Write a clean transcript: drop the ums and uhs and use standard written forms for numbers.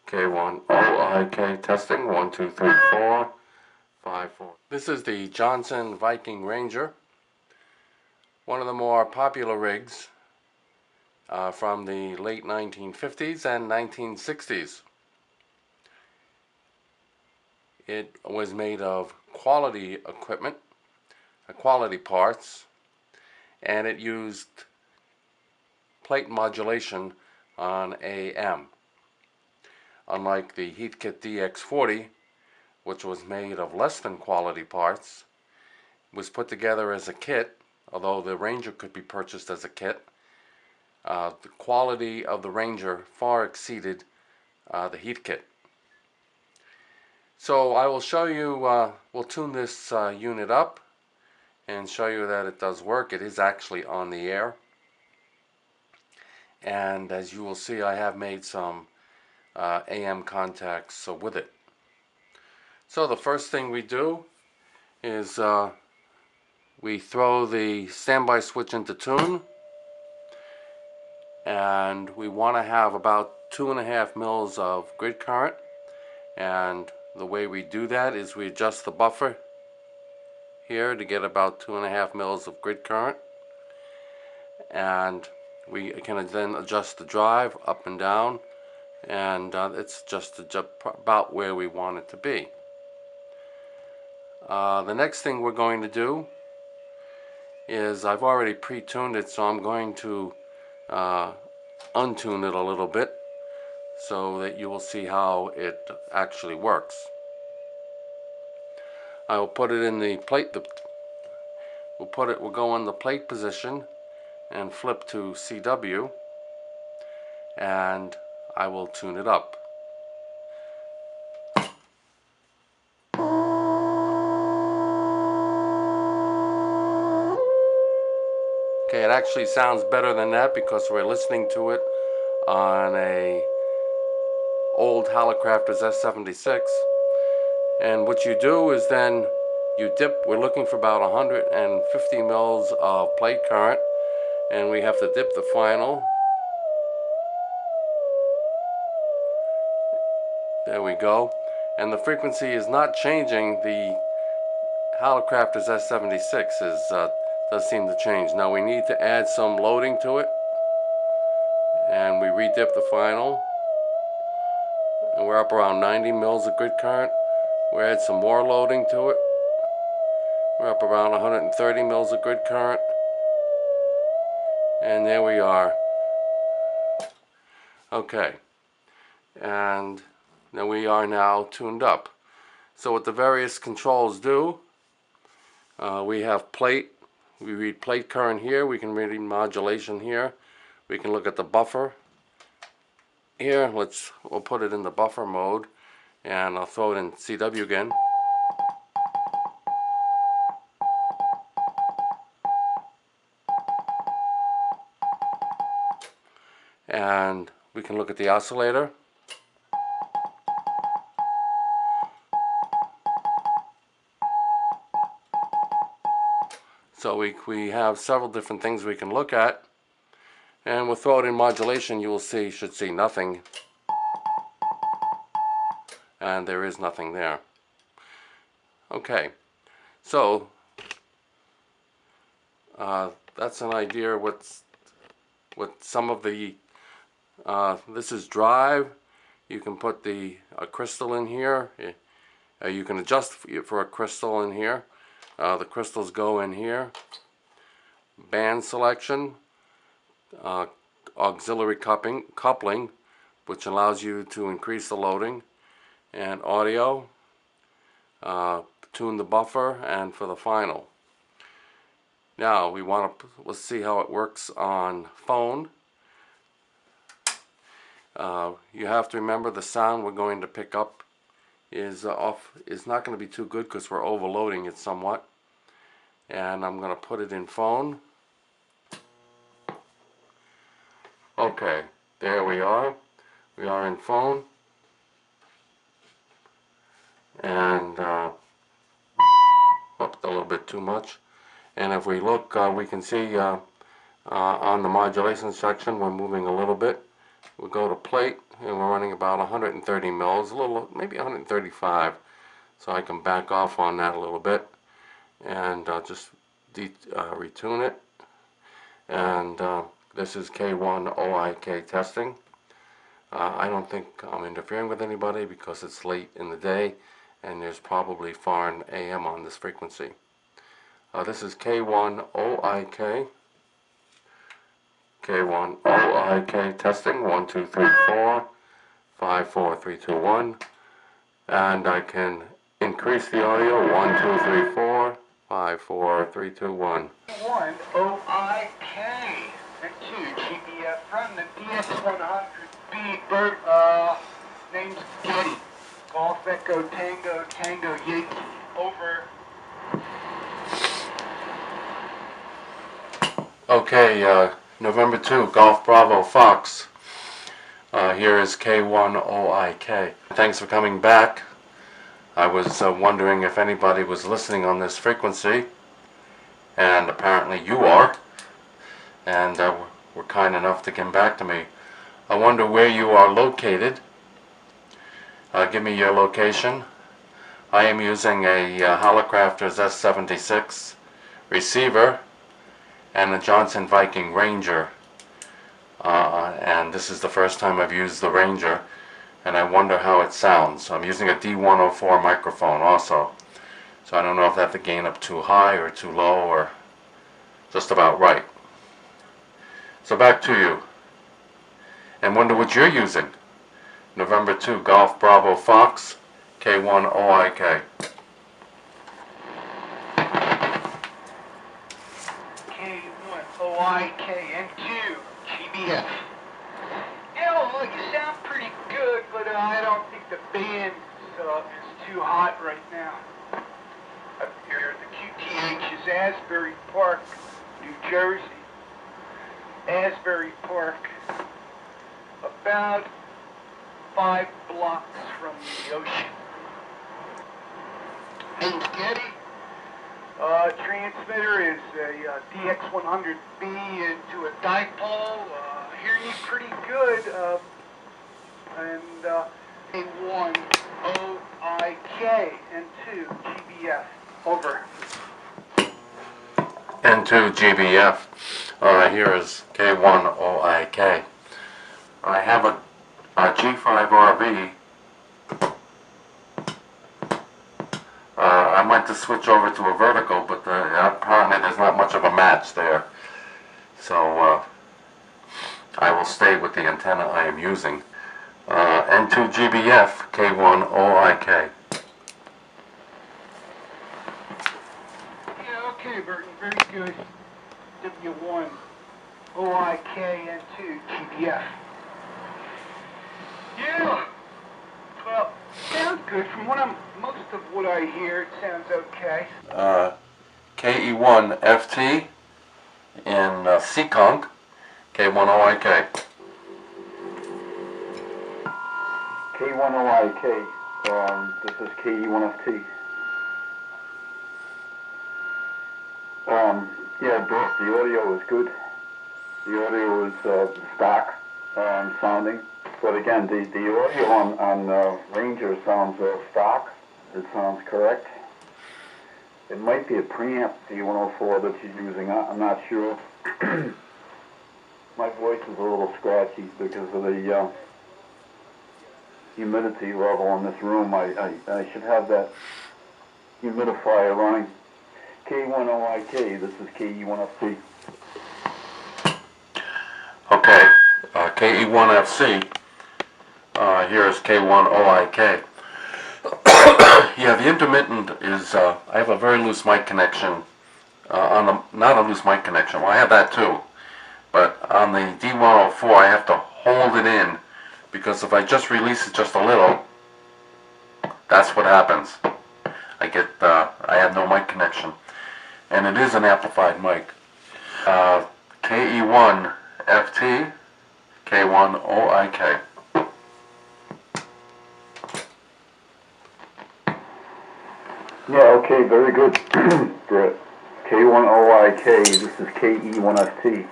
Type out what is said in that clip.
K1 OIK testing 1 2 3 4 5 4. This is the Johnson Viking Ranger, one of the more popular rigs from the late 1950s and 1960s. It was made of quality equipment, quality parts, and it used plate modulation on AM. Unlike the Heathkit DX40, which was made of less than quality parts, was put together as a kit, although the Ranger could be purchased as a kit. The quality of the Ranger far exceeded the Heathkit. So I will show you, we'll tune this unit up and show you that it does work. It is actually on the air. And as you will see, I have made some AM contacts with it. So the first thing we do is we throw the standby switch into tune, and we want to have about 2.5 mils of grid current. And the way we do that is we adjust the buffer here to get about 2.5 mils of grid current, and we can then adjust the drive up and down, and it's just about where we want it to be. The next thing we're going to do is, I've already pre-tuned it, so I'm going to untune it a little bit so that you will see how it actually works. I will put it in the plate. We'll go in the plate position and flip to CW, and I will tune it up. Okay, it actually sounds better than that because we're listening to it on a old Hallicrafters S76. And what you do is then you dip. We're looking for about 150 mils of plate current, and we have to dip the final. There we go. And the frequency is not changing. The Hallicrafters S76 does seem to change. Now we need to add some loading to it, and we redip the final, and we're up around 90 mils of grid current. We add some more loading to it. We're up around 130 mils of grid current, and there we are. Okay, and then we are now tuned up. So what the various controls do, we have plate. We read plate current here. We can read modulation here. We can look at the buffer here. We'll put it in the buffer mode, and I'll throw it in CW again. And we can look at the oscillator. So we have several different things we can look at, and we'll throw it in modulation. You will should see nothing, and there is nothing there. Okay, so that's an idea what some of the this is drive. You can put a crystal in here. You can adjust for a crystal in here. The crystals go in here. Band selection, auxiliary coupling, which allows you to increase the loading, and audio, tune the buffer, and for the final. Now let's see how it works on phone. You have to remember the sound we're going to pick up is not going to be too good because we're overloading it somewhat. And I'm going to put it in phone. Okay, there we are. We are in phone. And up a little bit too much. And if we look, we can see on the modulation section we're moving a little bit. We'll go to plate, and we're running about 130 mils, a little, maybe 135. So I can back off on that a little bit, and just retune it. And this is K1 OIK testing. I don't think I'm interfering with anybody because it's late in the day and there's probably foreign AM on this frequency. This is K1 OIK. K1 OIK testing. 1, 2, 3, 4, 5, 4, 3, 2, 1. And I can increase the audio. 1, 2, 3, 4, 5, 4, 3, 2, 1. 1 OIK and 2 GBF from the DX100B bird, name's Getty. Golf Echo Tango Tango Yankee. Over. Okay, November 2, Golf Bravo Fox. Here is K1 OIK. Thanks for coming back. I was wondering if anybody was listening on this frequency, and apparently you are, and were kind enough to come back to me. I wonder where you are located. Give me your location. I am using a Hallicrafters S76 receiver and a Johnson Viking Ranger, and this is the first time I've used the Ranger, and I wonder how it sounds. I'm using a D104 microphone also, so I don't know if I have to gain up too high or too low or just about right. So back to you, and wonder what you're using. November 2, Golf Bravo Fox, K1 OIK. K1 OIK and 2 GBF. Yeah, well, you sound pretty good, but I don't think the band is too hot right now. Up here, the QTH is Asbury Park, New Jersey. Asbury Park, about 5 blocks from the ocean. Name's Getty. Transmitter is a DX100B into a dipole. Hear you pretty good. And A1 OIK and 2 GBF. Over. And 2 GBF. Here is K1 OIK. I have a G5RV. I might just switch over to a vertical, but apparently there's not much of a match there. So I will stay with the antenna I am using. N2 GBF, K1 OIK. Yeah, okay, Burton, very good. W1 OIK and 2 GBF. Yeah. Well, sounds good. From most of what I hear, it sounds okay. KE1 FT in Seekonk, K1 OIK. K1 OIK, this is KE1FT. Yeah, the audio is good. The audio is stock sounding. But again, the audio on Ranger sounds stock. It sounds correct. It might be a preamp D104 that you're using. I'm not sure. My voice is a little scratchy because of the humidity level in this room. I should have that humidifier running. K1 OIK, this is KE1FC. Okay, KE1FC. Here is K1 OIK. Yeah, the intermittent is, I have a very loose mic connection, not a loose mic connection, well I have that too, but on the D104 I have to hold it in, because if I just release it just a little, that's what happens. I have no mic connection, and it is an amplified mic. KE1 FT, K1 OIK. Yeah, okay, very good. Brett. K1 OIK, this is KE1FT.